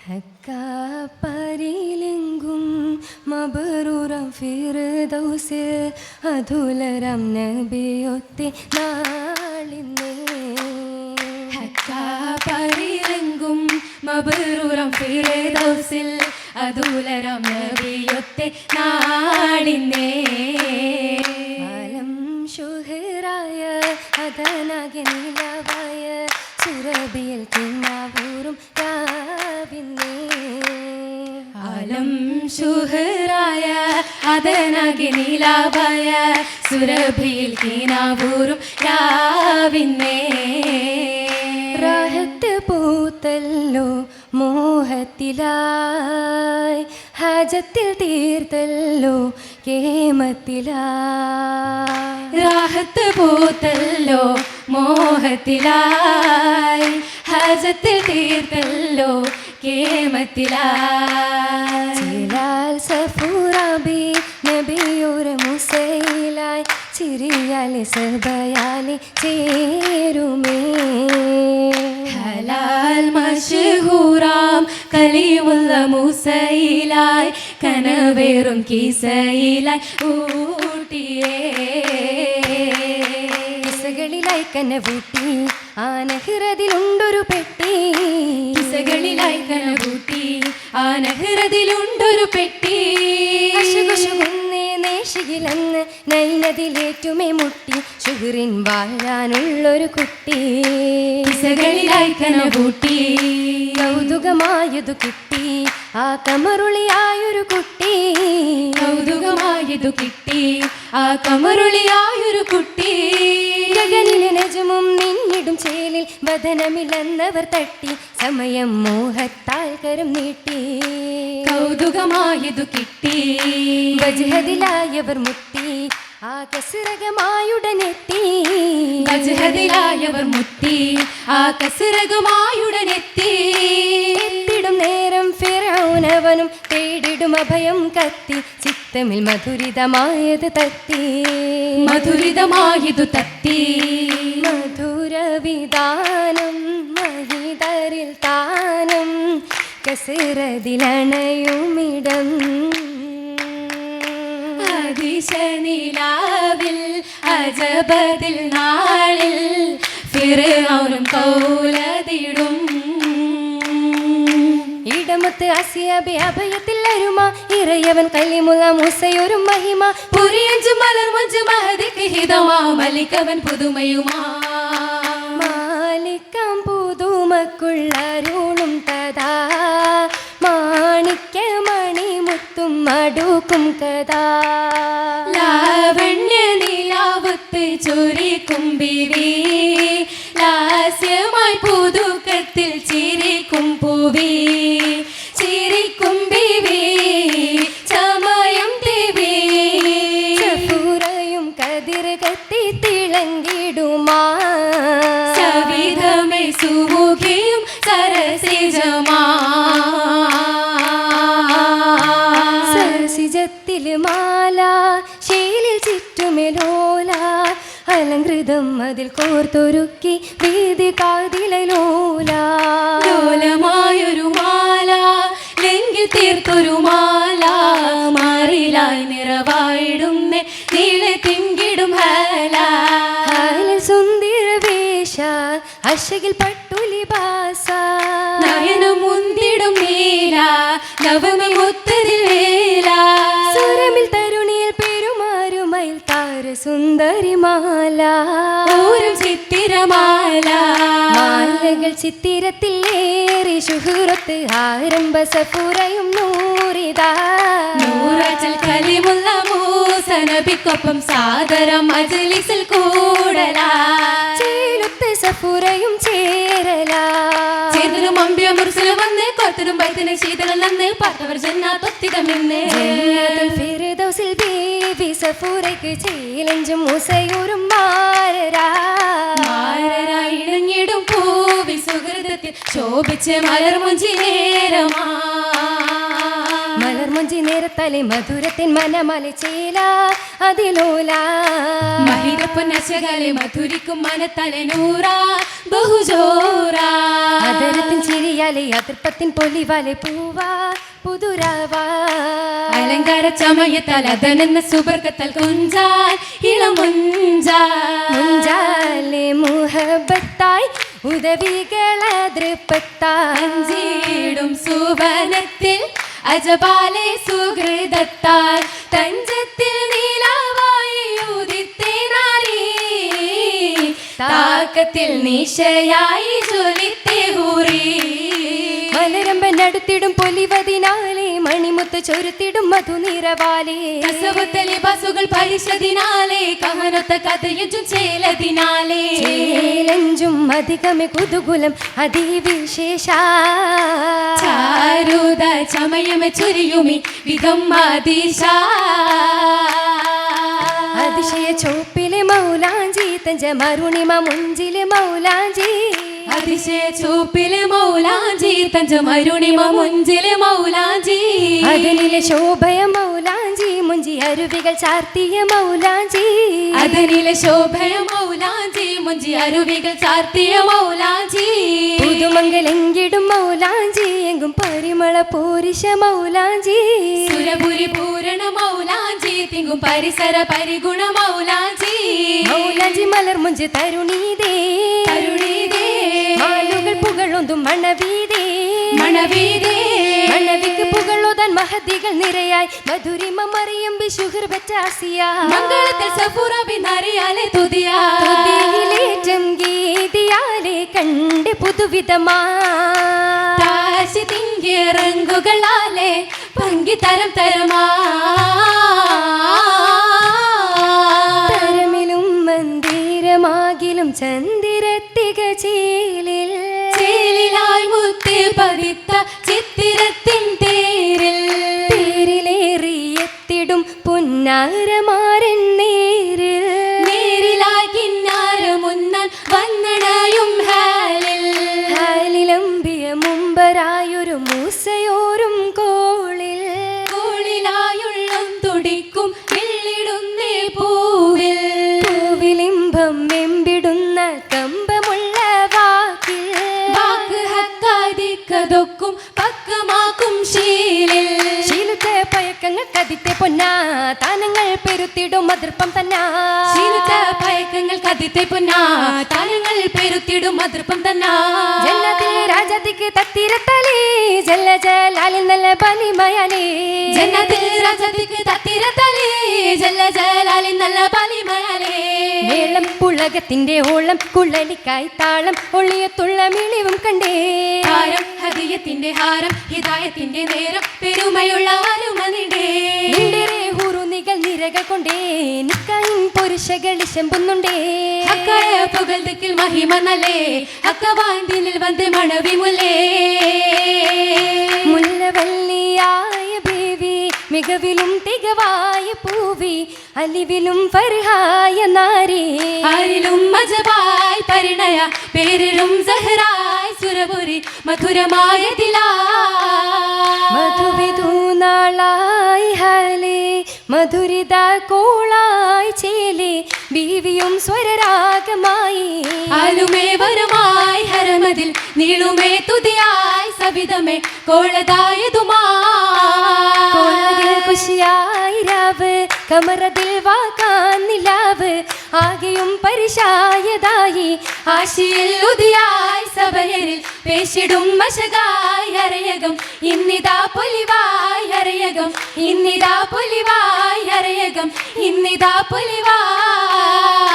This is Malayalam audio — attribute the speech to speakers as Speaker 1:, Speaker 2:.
Speaker 1: ഹക്കാപ്പരിലെങ്കും മബറൂറം ഫിർദൗസ് അതുലരം നബിയൊത്തെ നാളിന്നേ.
Speaker 2: ഹക്കാപ്പരിലെങ്കും മബറൂറം ഫിർദൗസിൽ അതുലരം നബിയൊത്തെ നാളിന്നേ.
Speaker 1: ആലം ഷുഹറായ അതനാകെ നിലവായ സുരബിയിൽ കിന്നാവൂറും രാവിന്നേ.
Speaker 2: ആലം ഷുഹറായ അതനാകെ നിലവായ സുരഭിയിൽ കിനാവൂറും രാവിന്നേ.
Speaker 1: റാഹത്ത് പൂത്തല്ലോ മോഹത്തിലായി ഹാജത്തിൽ തീർത്തല്ലോ കേമത്തിലായി.
Speaker 2: റാഹത്ത് പൂത്തല്ലോ മോഹത്തിലായി ഹാജത്തിൽ തീർത്തല്ലോ കേമത്തിലായി.
Speaker 1: ചിലാൽ സഫൂറാബി നബിയൊരു മുസയിലായി ചിരിയാലെ സബയാലെ ചേരുമേ.
Speaker 2: ഹലാൽ മശ്ഹൂറാം കലിമുള്ള മൂസയിലായി കനവേറും കീസയിലായി ഊട്ടിയേ.
Speaker 1: കിസകളിലായി കനവൂട്ടി ആനഹിറതിലുണ്ടൊരു പെട്ടി.
Speaker 2: കിസകളിലായി കനവൂട്ടി ആനഹിറതിലുണ്ടൊരു പെട്ടി.
Speaker 1: അശുകുശുകുന്നേ നേശിയിലന്ന് നൈനതിലേറ്റുമേ മുട്ടി ഷുഹറിൻ വാഴാനുള്ളൊരു കുട്ടി.
Speaker 2: കിസകളിലായി കനവൂട്ടി
Speaker 1: കൗതുകമായതു കിട്ടി ആ കമറുളിയായൊരു കുട്ടി.
Speaker 2: കൗതുകമായതു കിട്ടി ആ കമറുളിയായൊരു കുട്ടി.
Speaker 1: ഗഗനിലെ നജമും നിന്നിടും ചേലിൽ വദനമില്ലെന്നവർ തട്ടി സമയം മോഹത്താൽ കരം നീട്ടി.
Speaker 2: കൗതുകമായതു കിട്ടി
Speaker 1: വജ്ഹദിലായവർ മുത്തി ആ കസിറകമായുടനെത്തി.
Speaker 2: വജ്ഹദിലായവർ മുത്തി ആ കസിറകമായുടനെത്തി.
Speaker 1: എത്തിടും നേരം ഫിറൗനവനും തേടിടും അഭയം കത്തി ചിത്തമിൽ മധുരിതമായത് തത്തി.
Speaker 2: മധുരിതമായതു തത്തി.
Speaker 1: മധുരവിധാനം മഹിതരിൽ താനം കസിറതിലണയുമിടം.
Speaker 2: അതിശനിലാവിൽ അജബതിൽ നാളിൽ ഫിർഔനും കൗലതിടും.
Speaker 1: ഇടമത്ത് അസിയാബി അഭയത്തിൽ അരുമ ഇറയവൻ കലിമുള്ള മൂസയൊരു മഹിമ.
Speaker 2: പുരിയഞ്ചു മലർ മഞ്ചു മഹദിക്ക് ഹിതമാ മലിക്കവൻ പുതുമയുമാ.
Speaker 1: മാലിക്കാം പുതുമക്കുള്ളരുളും തഥാ മാണിക്യ മണിമുത്തും മടുക്കും കഥാ.
Speaker 2: ലാവണ്യ നിലാവത്ത് ചൊരിക്കും ബിവി ലാസ്യമായി പുതുക്കത്തിൽ ചിരിക്കും പൂവി. ചിരിക്കും ബിവി ചമയം ദേവി
Speaker 1: സഫൂറയും കതിർ കത്തി തിളങ്ങിടുമാ.
Speaker 2: സവിധമേ സുമുഖിയും സരസിജമാ.
Speaker 1: സരസിജത്തില് മാല ശീലിൽ ചുറ്റുമെലോല അലങ്കൃതം അതിൽ കോർത്തൊരുക്കി വീതി കാതിലോല.
Speaker 2: ലോലമായൊരു മാല ലെങ്കി തീർത്തൊരു മാല മാറിലായി നിറവായിടുന്നേ നീളെ തിങ്കിടും ഹല.
Speaker 1: സുന്ദര വേഷ അശകിൽ പട്ടുലിബാസ
Speaker 2: നയനം മുന്തിടും നീല നവമി മുത്തതിൽ വേല.
Speaker 1: സുരമിൽ തരുണിയിൽ പെരുമാറുമയിൽ താര സുന്ദരിമാല.
Speaker 2: ഓരം ചിത്തിരമാല
Speaker 1: മാലകൾ ചിത്തിരത്തിൽ ഏറി ശുഹുറത്ത് ആരംഭ സഫൂറയും നൂറിതാ.
Speaker 2: നൂറച്ചൽ കലിമുള്ള മൂസ നബിക്കൊപ്പം സാദരം മജ്ലിസിൽ കൂടലാ.
Speaker 1: ചേലുത്ത് സഫൂറയും ചേരലാ.
Speaker 2: ചേതനും അമ്പിയ മുർസല് വന്ന് കൊത്തനും ബൈത്തിനും ശീതളം നന്ന് പാർത്തവർ ജന്നാത്തൊത്തികമെന്ന്.
Speaker 1: ഫിർദൗസിൽ ബീവി സഫൂറയ്ക്ക് ചേലഞ്ചും മൂസയൂരും മാരരായി
Speaker 2: ഇണങ്ങിടും പൂവി സുഹൃതത്തിൽ ശോഭിച്ച് മലർമുഞ്ചി നേരമാ.
Speaker 1: മലർമുഞ്ചി നേരത്തലെ മധുരത്തിൻ മനമല ചേല അതിലോല.
Speaker 2: മഹിരപ്പൊന്നശകലെ മധുരിക്കും മനത്തലെ നൂറ ബഹുജോറ.
Speaker 1: അതരത്തിൻ ചിരിയാൽ പൂവിളിയാലെ അതിർപ്പത്തിൻ പൊലിവാലെ പൂവാ പുതുരാവാ
Speaker 2: അലങ്കാര ചമയത്താൽ അതനെന്ന സുബർക്കത്താൽ കുഞ്ചാൽ
Speaker 1: മുഞ്ചാലെ മുഹബത്തായി ഉദവികളതൃപ്പത്താഞ്ചിടും
Speaker 2: സുവനത്തിൽ അജപാലെ സുഹൃദത്താൽ തഞ്ചത്തിൽ നീലാവായി ഉദിത്തേ നാരീ താക്കത്തിൽ നിശയായി ജ്വലിത്തേ ഹൂറി
Speaker 1: മലരമ്പനടുത്തിടും പൊലിവതിനാലെ മണിമുത്ത് ചൊരുത്തിടും മധുനിറവാലേ
Speaker 2: ബസുകൾ പരിശദിനാലേ കഹനൊത്ത കഥയും ചേലതിനാലേ
Speaker 1: ചേലഞ്ചും അധികമേ കുതുകുലം അതിവിശേഷ
Speaker 2: ചാരുത ചമയമെ ചൊരിയുമി വിധം അതിശ
Speaker 1: അതിശയ ചോപ്പിലെ മൗലാഞ്ചി തഞ്ച മരുണിമ മുഞ്ചിലെ മൗലാഞ്ചി
Speaker 2: അതിശയ ചൂപ്പിലെ മൗലാഞ്ചി തഞ്ചമരുണിമ മുഞ്ചിലെ മൗലാഞ്ചി
Speaker 1: അതിനിലെ ശോഭയ മൗലാഞ്ചി മുഞ്ചി അരുവികൾ ചാർത്തിയ മൗലാഞ്ചി
Speaker 2: അതിനിലെ ശോഭയ മൗലാഞ്ചി മുഞ്ചി അരുവികൾ ചാർത്തിയ മൗലാഞ്ചി
Speaker 1: പുതുമംഗലെങ്കിടും മൗലാഞ്ചി എങ്കും പരിമള പൂരിശ മൗലാഞ്ചി
Speaker 2: സുരപുരി പൂരണ മൗലാഞ്ചി തിങ്കും പരിസര പരിഗുണ മൗലാഞ്ചി
Speaker 1: മൗലാഞ്ചി മലർ മുഞ്ച് തരുണീതേ മാലുകൾ പുകളൊന്തും മണവീതേ മണവിക്ക് പുകളോതാൻ മഹതികൾ നിരയായി മധുരിമ മറിയം ബിശുഹർ ബറ്റാസിയ
Speaker 2: മംഗളത്തിൽ സഫുറബി നറിയാലെ തുതിയാ
Speaker 1: തുതിയിലേറ്റം ഗീതിയാലെ കണ്ട് പുതുവിധമാ
Speaker 2: താശി തിങ്കിയ റങ്കുകളാലെ പങ്കി തരം തരമാ
Speaker 1: തരമിലും മന്ദിരമാകിലും ചന്ദിരത്തിക
Speaker 2: ചേലിലായി മുത്തി പതിത്ത ചിത്തിരത്തിൻ
Speaker 1: തേരിലേറിയെത്തിടും പുന്നാരമാരൻ
Speaker 2: നേരിലായി കിന്നാരമുന്നൻ വന്നണയും
Speaker 1: ഹാലിലമ്പിയ മുമ്പരായൊരു മൂസയോരും
Speaker 2: കോളിലായുള്ളം തുടിക്കും വെള്ളിടുന്നേ പൂവിലിമ്പം
Speaker 1: വെമ്പിടുന്ന കമ്പമുള്ള
Speaker 2: വാക്ക് ഹക്കാതിക്കതൊക്കും പക്കമാക്കും
Speaker 1: ശീലുറ്റ പയക്കങ്ങൾ കതിത്തെ പൊന്നാ താനങ്ങൾ പെരുത്തിടും മതിർപ്പം തന്നാ
Speaker 2: ശീലുറ്റ പയക്കങ്ങൾ കതിത്തെ പൊന്നാ താനങ്ങൾ പെരുത്തിടും മതിർപ്പം തന്നാ
Speaker 1: ജന്നത്തിൽ രാജാതിക്ക് തത്തിരത്തലേ ജല്ല ജലാലിൽ നല്ല ബലിമയാലേ
Speaker 2: ജന്നത്തിൽ രാജാതിക്ക് തത്തിരത്തലേ ജല്ല ജലാലിൽ നല്ല ബലിമയാലേ
Speaker 1: മേളം പുളകത്തിന്റെ ഓളം കുള്ളലിക്കായി താളം ഒളിയത്തുള്ള മിളിവും കണ്ടേ
Speaker 2: ഹാരം ഹദിയത്തിന്റെ ഹാരം ഹിദായത്തിന്റെ നേരം പെരുമയുള്ള അരുമനിടേ
Speaker 1: ഹുറുനികൾ നിരകൾ കൊണ്ടേ നിക്കായും പുരുഷകൾ ശമ്പുന്നുണ്ടേ
Speaker 2: അക്കയ പുകൾ ദിക്കിൽ മഹിമ നല്ലേ അക്കവാന്തിനിൽ വന്ന് മണവി മുല്ലേ
Speaker 1: മുല്ലവല്ലിയായ ബേവി മികവിലും തികവായ പൂവി അലിവിലും ഫർഹായ നാരി
Speaker 2: ആരിലും മജബായ് പരിണയ പേരിലും സഹറായ് സുരപുരി മധുരമായ ദിലാ
Speaker 1: മധുവിധൂനാളായി ഹാലേ മധുരിത കോളായി ചേലേ ബീവിയും സ്വരരാഗമായി
Speaker 2: ആലുമേ വരമായി ഹരമതിൽ നീളുമേ തുതിയായി സവിതമേ കോളതായതുമാ
Speaker 1: ഖുഷിയായി രാവ് കമറതിൽ വാക്കാൻ നിലാവ് ആകെയും പരിശായതായി
Speaker 2: ആശിയിൽ ഉദിയായി സഭയരിൽ പേശിടും മശകായി ഹരയകം ഇന്നിതാ പൊലിവായി ഹരയകം ഇന്നിതാ പൊലിവായി ഹരയകം ഇന്നിതാ പൊലിവായി